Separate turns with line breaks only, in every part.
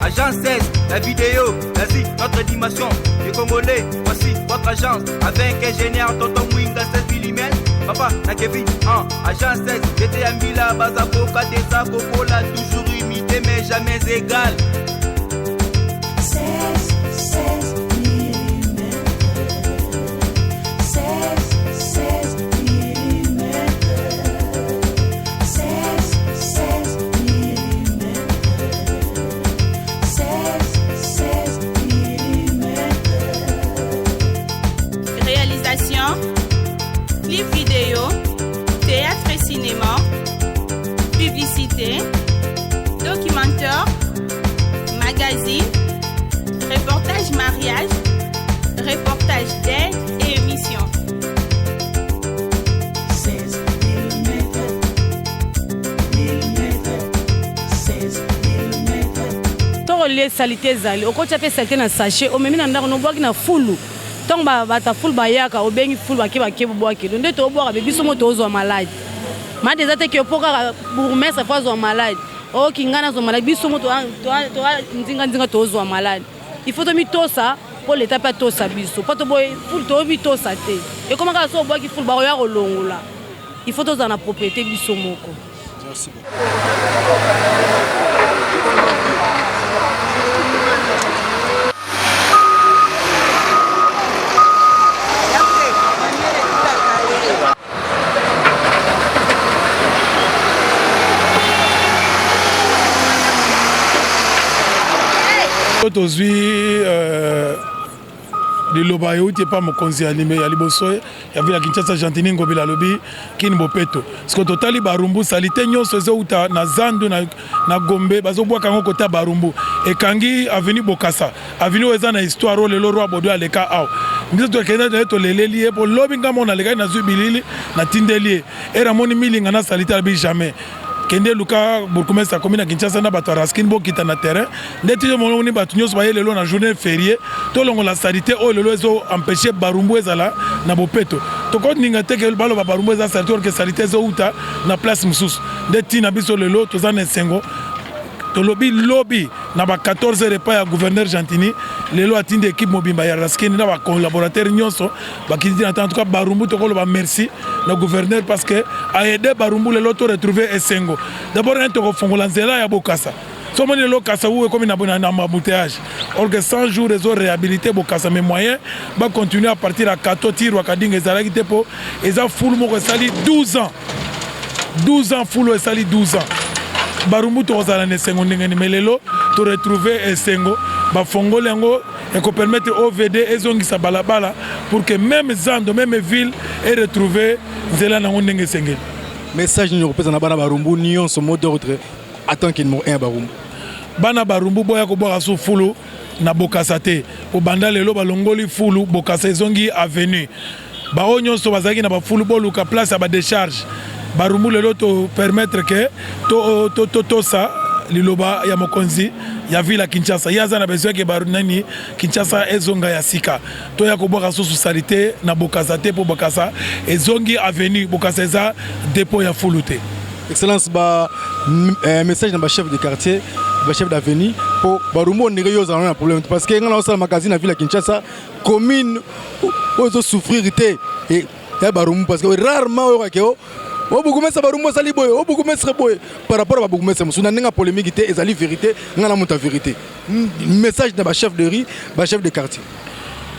Agence 16, la vidéo, vas-y, notre animation. Les Congolais, voici votre agence. Avec ingénieur Tonton Mwinga 16 mm. Papa, na Kevin, Agence 16, j'étais à Mila, Bazakoka, Desa, Kokola, toujours imité mais jamais égal.
16 mm. 16 mm. 16 mm. 16 mm.
Réalisation, clip vidéo, théâtre et cinéma, publicité, documentaire, magazine, reportage mariage, reportage d'aide et émission.
16 mm. 16 mm.
Torolie salité zali, okocha pe salité na sachet, o memina ndako no boki na fulu. Tant bata fulu bayaka, o bengi fulu bakeba boki. Nde to boka be biso moto ozo malade. Ma des attaques qui opoka bourgmestre fois zo malade. O kingana zo malade biso moto to nzinga to ozo malade. Il faut to mi tosa pour l'état pas tosa biso. Pas to boy fulu to mi tosa te. Et comment ka so boki fulu ba ya kolongola. Il faut to za na propriété biso moko.
Merci beaucoup.
Aujourd'hui, le lobayo n'était pas mon conseil animé. Il y a libosoé, il y avait la Kinshasa Gentini Ngobila Lobi, Kinbopeto. Ce que totali barumbu salite nyo sozo uta na zandu na gombe bazo bwa kango kota barumbu. Et kangi avenue Bokassa, avenue eza na histoire le roi Bodo aleka ao. Ndizo to kenda to leleli pour lobi ngamo na leka na zubilili na tindeli. Era moni milinga na salite abi jamais. Kende luka burkumesa commune Kinshasa na bato raskin bo kita na terrain ndeti mo ni bato nyos baye lelo na journée férié to longo la salité o lelo ezo empêcher barumbu ezala na bopeto to ko ninga teke balo ba barumbu ezala salité que salité zo uta na place mususu ndeti na biso lelo to za na sengo to lobby na ba 14 repas ya gouverneur Gentini lelo atinde équipe mobimba ya raskin na ba collaborateur nyonso ba kiti na en tout cas barumbu to ko ba merci le gouverneur parce que a aidé barumbu lelo to retrouver esengo d'abord un to fongola nzela ya Bokassa somo ni lo kasa ou comme na embouteillage or que 100 jours ils ont réhabilité Bokassa mais moyen va continuer à partir à 14 tirs ou à kadinga ezalaki te po eza full moko sali 12 ans full et sali 12 ans barumbu to zala ne sengo ndenge mais lelo to retrouver esengo ba fongole yango et qu'on permette OVD et zongisa balabala pour que même Zando, même ville ait retrouvé Zela na ndenge sengeli.
Message ni représente na bana barumbu nion son mot d'ordre attend qu'il mo un barumbu.
Bana barumbu boya ko boka su fulu na Bokassa te. O banda lelo balongoli fulu Bokassa zongi avenue. Ba onyo so bazaki na ba fulu boluka place à ba décharge. Barumbu lelo to permettre que to ça liloba ya mokonzi ya vila Kinshasa yaza na besoin ke barunani Kinshasa ezonga ya sika to ya ko boka susu salite na Bokassa te po Bokassa ezongi avenue Bokassa eza dépôt ya fulute.
Excellence ba message na ba chef de quartier ba chef d'avenue pour barumo ndenge yo za un problème parce que ngana osala magazine na vila Kinshasa commune ozo souffrir te et ya barumo parce que rarement o Obukumesa barumbo sali boy, obukumesa boy par rapport à Bukumesa musuna ninga polémique té ezali vérité, ngana monta vérité. Message na ba chef de riz, ba chef de quartier.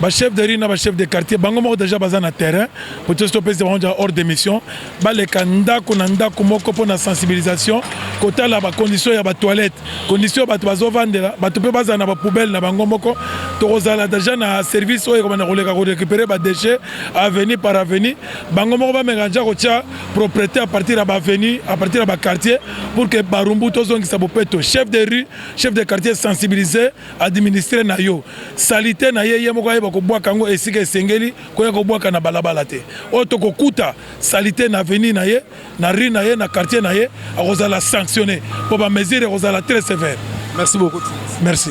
Ba chef de riz na ba chef de quartier bango moko déjà baza na terrain pour te stopper hors d'émission ba le kanda konanda komoko pour na sensibilisation kota la ba condition ya ba toilette condition ba bazo vandela ba to pe baza na ba poubelle na bango moko to kozala déjà na service oyo komana koleka ko récupérer ba déchets avenue par avenue bango moko ba menganja ko tia propriété à partir de ba avenue à partir de ba quartier pour que barumbu to zongisa bopeto chef de rue chef de quartier sensibiliser administrer na yo salité na ye moko ko bwaka ngo esika esengeli ko ko bwaka na balabala te oto ko kuta salité na avenue na ye na rue na ye na quartier na ye akozala sanctionner pour ba mesure akozala très sévère.
Merci beaucoup.
Merci.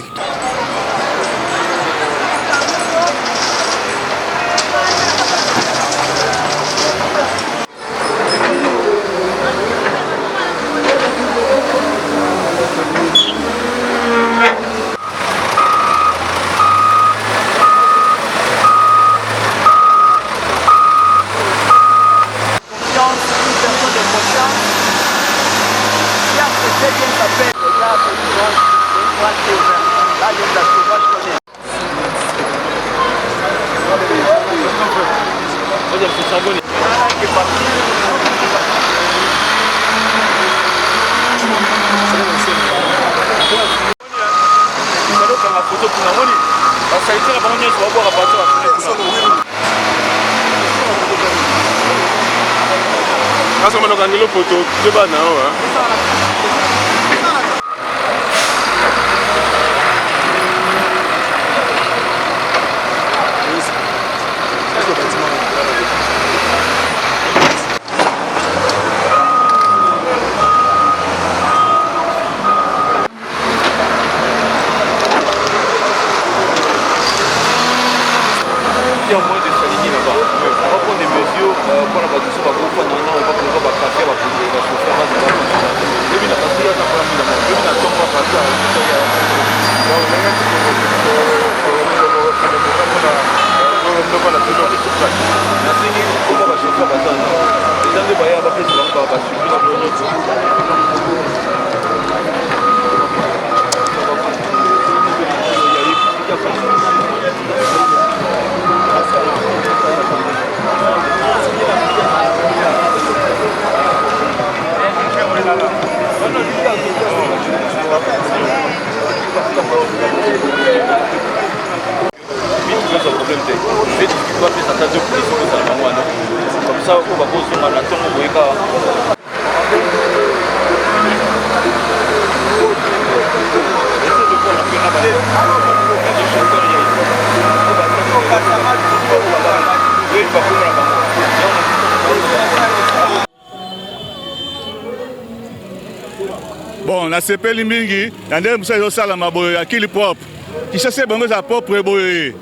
Bon, na sepeli mingi, yande musa yo sala maboyo akili propre. Kishase bango za propre boye.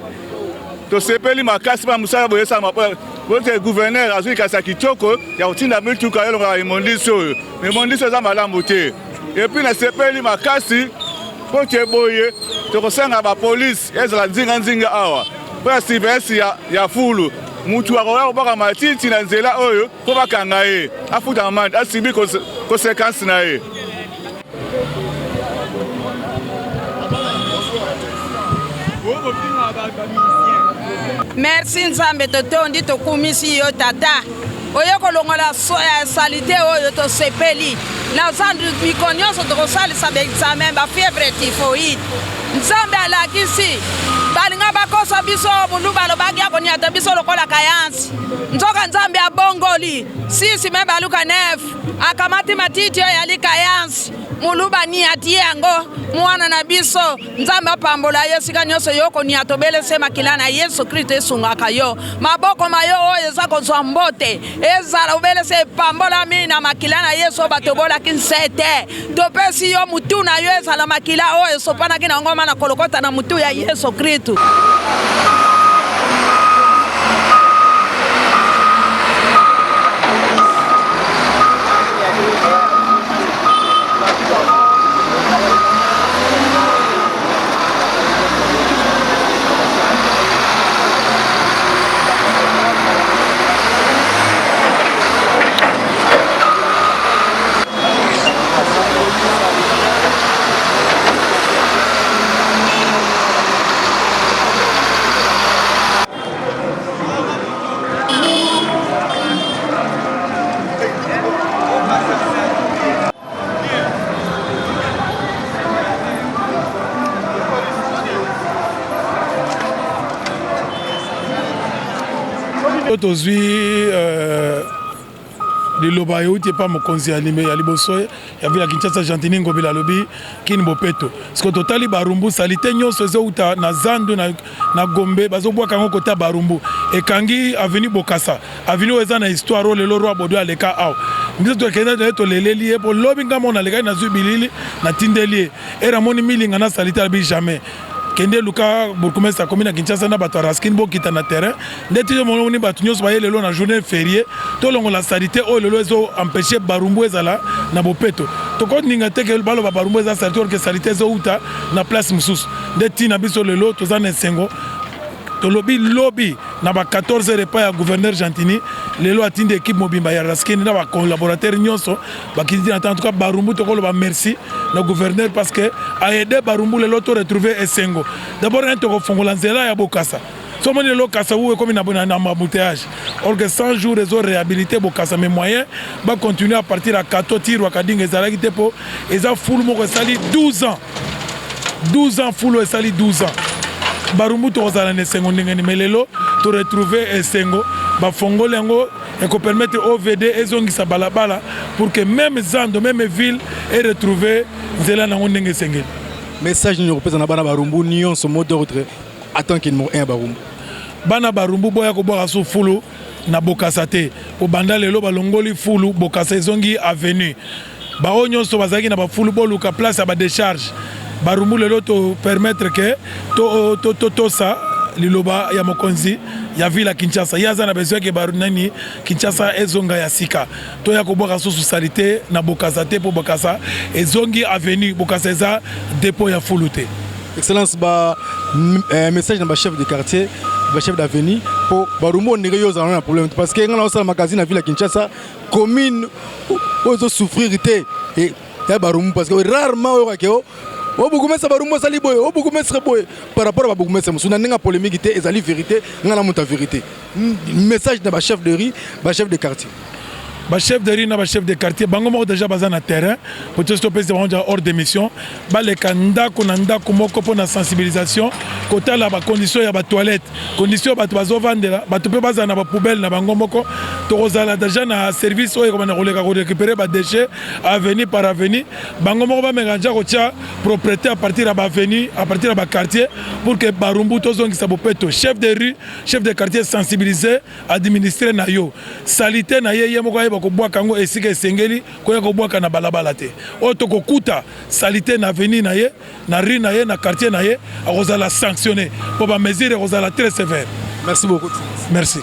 To sepeli makasi ba musa boye sa maboyo. Votre gouverneur azui kasa kitoko ya utinda mitu ka yelo ga imondiso. Imondiso za malamu te. Et puis na sepeli makasi pote boye to kosenga ba police ezala nzinga awa. Ba sivesi ya fulu. Mutu akoya baka matiti na nzela oyo ko bakanga ye. Afuta amande asibi conséquence na ye.
Merci Nzambe totondi tokumisi yo tata oyo kolongola salite oyo tosepeli na zandu miko nyonso tokosalisa baexamen bafievre typhoïde Nzambe alakisi balinga bakosa biso mundu balobaki akoniata biso lokola kayansi nzoka Nzambe abongoli sisi me baluka 9 akamati matiti oyo yali kayansi muluba ni ati yango mwana na biso Nzambe apambola yo sika nyonso yoko ni atobelese makila na Yesu Kristo esungaka yo maboko mayo oyo eza kozwa mbote ezala obelese pambola mi na makila na Yesu batobola kinsete topesi yo mutu na yo ezala makila oyo sopana kina ngoma na kolokota na mutu ya Yesu Kristo.
Tozwi liloba euti pa mokonzi animé ya liboso ya vila Kinshasa Gentini Ngobila lobi kini bopeto siko totali barumbu salite nyonso ezouta na zandu na Gombe bazobwaka ngo kota barumbu ekangi avenue Bokassa avenue eza na histoire lelo roi bodo aleka aw ndizo to kenda to leleli e po lobi ngamo na leka na zubilili na tindeli era moni milinga na salite abi jamais kende luka burkumesa commune Kinshasa na bato raskin bo kita na terrain ndeti yo mononi bato nyos baye lelo na journée férié to longo la salité o lelo ezo empêcher barumbu ezala na bopeto to ko ninga teke balo ba barumbu ezala salité que salité ezo uta na place mususu ndeti na biso lelo to za na sengo to lobi na ba 14 repas ya gouverneur Gentini lelo atindi équipe mobimba ya Raskini na ba collaborateur nyonso ba kiti na en tout cas Barumbu to ko ba merci na gouverneur parce que a aidé Barumbu lelo to retrouver Esengo d'abord un to ko fongola nzela ya Bokassa so moni lelo Kassa ou comme na embouteillage or que 100 jours ils ont réhabilité Bokassa mais moyen ba continuer à partir à Kato Tiro Kadinga ezalaki te po eza full moko sali 12 ans full et sali 12 ans Barumbu to ozala ne Sengo ndenge ni melelo to retrouver Esengo ba fongole yango et qu'on permette OVD et zongisa balabala pour que même Zando même ville ait retrouvé zela na ndenge sengeli
message ni repose na bana Barumbu nion son mot d'ordre attend qu'il mo un Barumbu
bana Barumbu boya ko boka so fulu na Bokassa te po banda lelo balongoli fulu Bokassa ezongi avenue ba onyo so bazaki na ba fulu boluka place ya ba décharge Barumbu lelo to permettre que to ça liloba ya mokonzi ya vila Kinshasa yaza na besoin ke barunani Kinshasa ezonga ya sika to ya ko boka so socialité na Bokassa te po Bokassa ezongi avenue Bokassa eza dépôt ya fulute.
Excellence ba message na ba chef de quartier ba chef d'avenue pour Barumbu on nire yoza na problème parce que ngana osala magazine na vila Kinshasa commune ozo souffrir té et ya Barumbu parce que rarement okakeo Obukumesa Barumbu sali boy obukumesa boy par rapport à Bukumesa musuna ninga polémique té ezali vérité ngana monta vérité message na ba chef de riz ba chef de quartier
ba chef de riz na ba chef de quartier bango moko déjà baza na terrain pour te stopper c'est hors d'émission ba le kanda konanda komoko pour na sensibilisation kota la ba condition ya ba toilette condition ba bazo vandela ba to pe baza na ba poubelle na bango moko to kozala déjà na service oyo comme na koleka ko récupérer ba déchets avenue par avenue bango moko ba menganja ko tia propriété à partir de ba avenue à partir de ba quartier pour que Barumbu to zongi sa bopeto chef de rue chef de quartier sensibiliser administrer na yo salité na ye moko ko bwaka ngo esika esengeli ko ko bwaka na balabala te oto ko kuta salité na avenue na ye na rue na ye na quartier na ye akozala sanctionner pour ba mesure akozala très sévère.
Merci beaucoup.
Merci.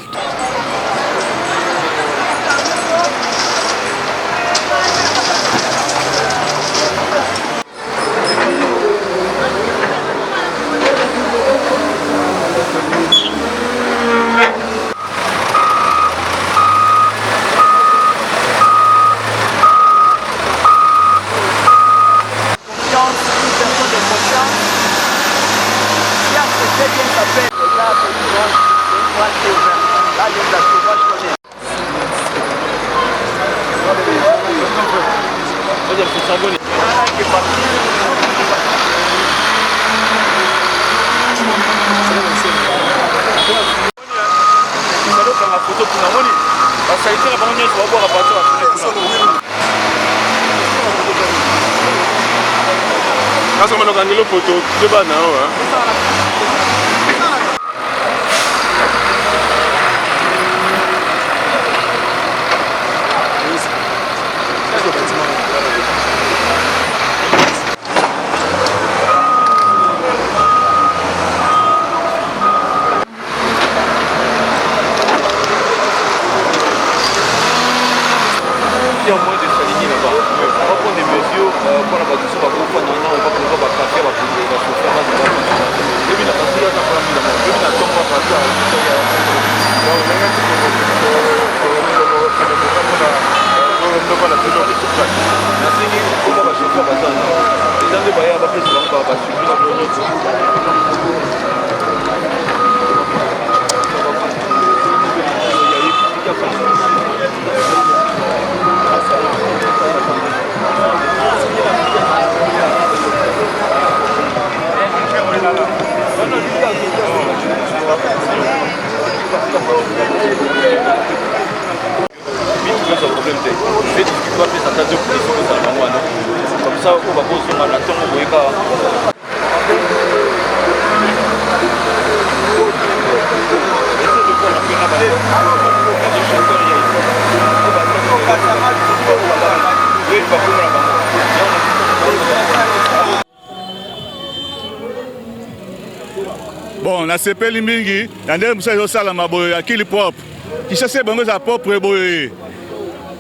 Bon, na sepeli mingi, yande musa yo sala maboyo akili propre. Kishase bango za propre boye.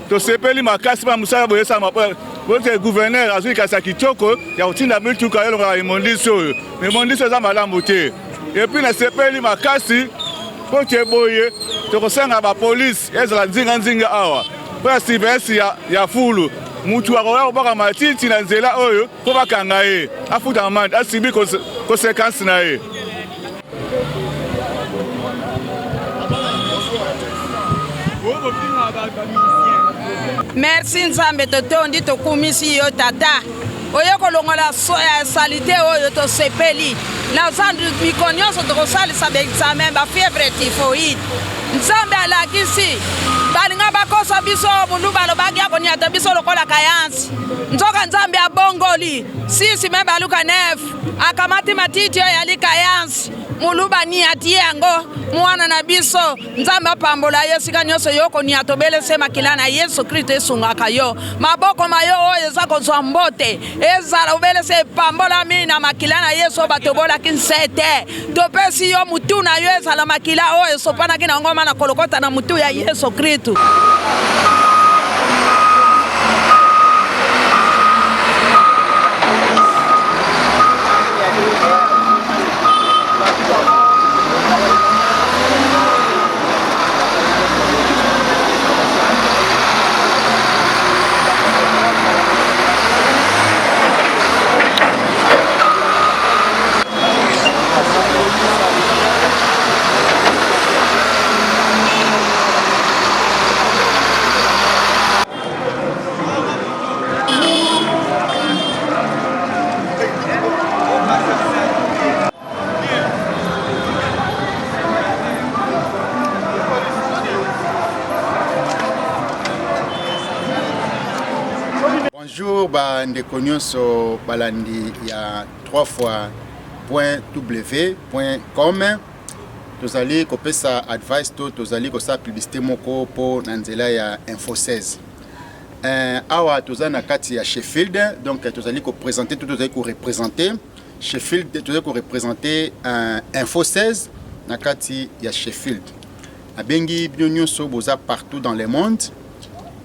To sepeli makasi ba musa boye sa maboyo. Votre gouverneur azui kasa kitoko ya utinda mitu ka yelo ga imondiso. Imondiso za malamu te. Et puis na sepeli makasi mpo te boye tokosanga bapolisi ezala nzinga awa mpo ya surveillance ya fulu mutu akoya kobaka matiti na nzela oyo mpo bakanga ye afuta amande asibi conséquence na ye.
Merci Nzambe totondi tokumisi yo tata oyo kolongola salite oyo tosepeli na zandu mikolo nyonso tokosalisa baexamen bafievre typhoïde Nzambe alakisi balinga bakosa biso mundu balobaki akoniata biso lokola kayansi nzoka Nzambe abongoli sisi me baluka 9 akamati matiti oyo yali kayansi muluba ni ati yango mwana na biso Nzambe apambola yo sika nyonso yoko ni atobelese makila na Yesu Kristo esungaka yo maboko mayo oyo eza kozwa mbote ezala obelese pambola mi na makila na Yesu batobola kinsete topesi yo mutu na yo ezala makila oyo sopanaki na ngoma na kolokota na mutu ya Yesu Kristo.
Bonjour, ndeko nyonso balandi ya 3fois.w.com. Tozali kopesa advice to tozali kosa publicité moko po na nzela ya Info 16. Awa tozali na kati ya Sheffield, donc tozali ko présenter tout tozali ko représenter Sheffield, tozali ko représenter Info 16 na kati ya Sheffield. Abengi bino nyonso boza partout dans le monde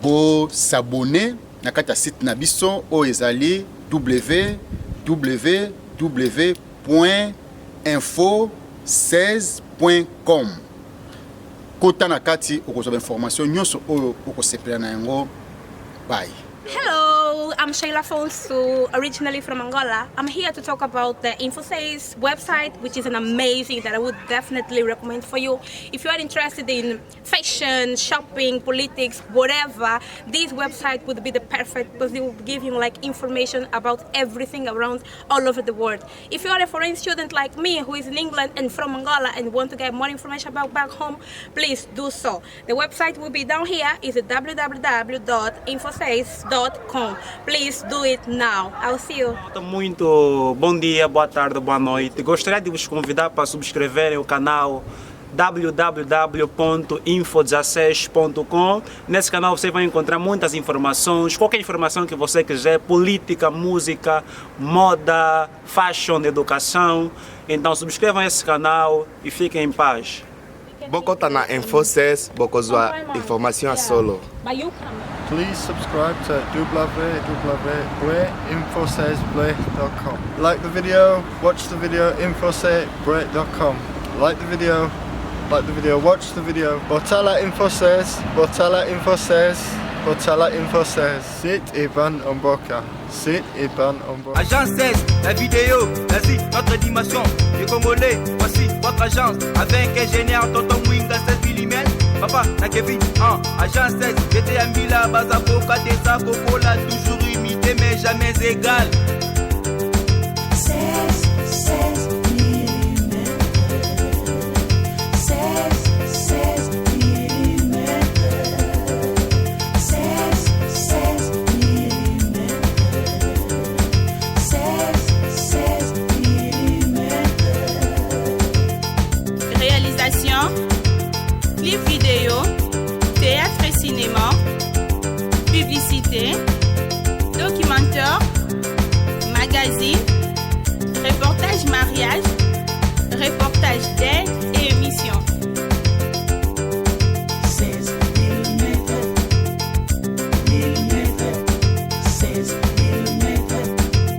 pour s'abonner na kati ya site na biso o ezali www.info16.com. Kota na kati okozwa information nyonso oyo okosepela na yango. Bye.
Hello, I'm Sheila Fonsu, originally from Angola. I'm here to talk about the Info6 website, which is an amazing that I would definitely recommend for you. If you are interested in fashion, shopping, politics, whatever, this website would be the perfect because it will give you like information about everything around all over the world. If you are a foreign student like me who is in England and from Angola and want to get more information about back home, please do so. The website will be down here. It's www.info6.com. Please do it now. I'll see you.
Muito bom dia, boa tarde, boa noite. Gostaria de vos convidar para subscreverem o canal www.info16.com. Nesse canal você vai encontrar muitas informações, qualquer informação que você quiser, política, música, moda, fashion, educação. Então subscrevam esse canal e fiquem em paz.
Bokota na Info6, bokozwa information solo.
Please subscribe to www.info16.com. Like the video, watch the video, info16.com. Like the video, watch the video. Botala Info16, Botala Info16, Botala Info16. Sit Iban Omboka. Sit Iban Omboka.
Agence 16, la vidéo, vas-y, notre dimension. Les Congolais, voici votre agence. Avec ingénieur Tonton Mwinga 16 mm. Papa, na Kevin, agence 16. J'étais à Mila, Bazakoka, Desa, Kokola, toujours imité mais jamais égal.
16
clip vidéo, théâtre et cinéma, publicité, documentaire, magazine,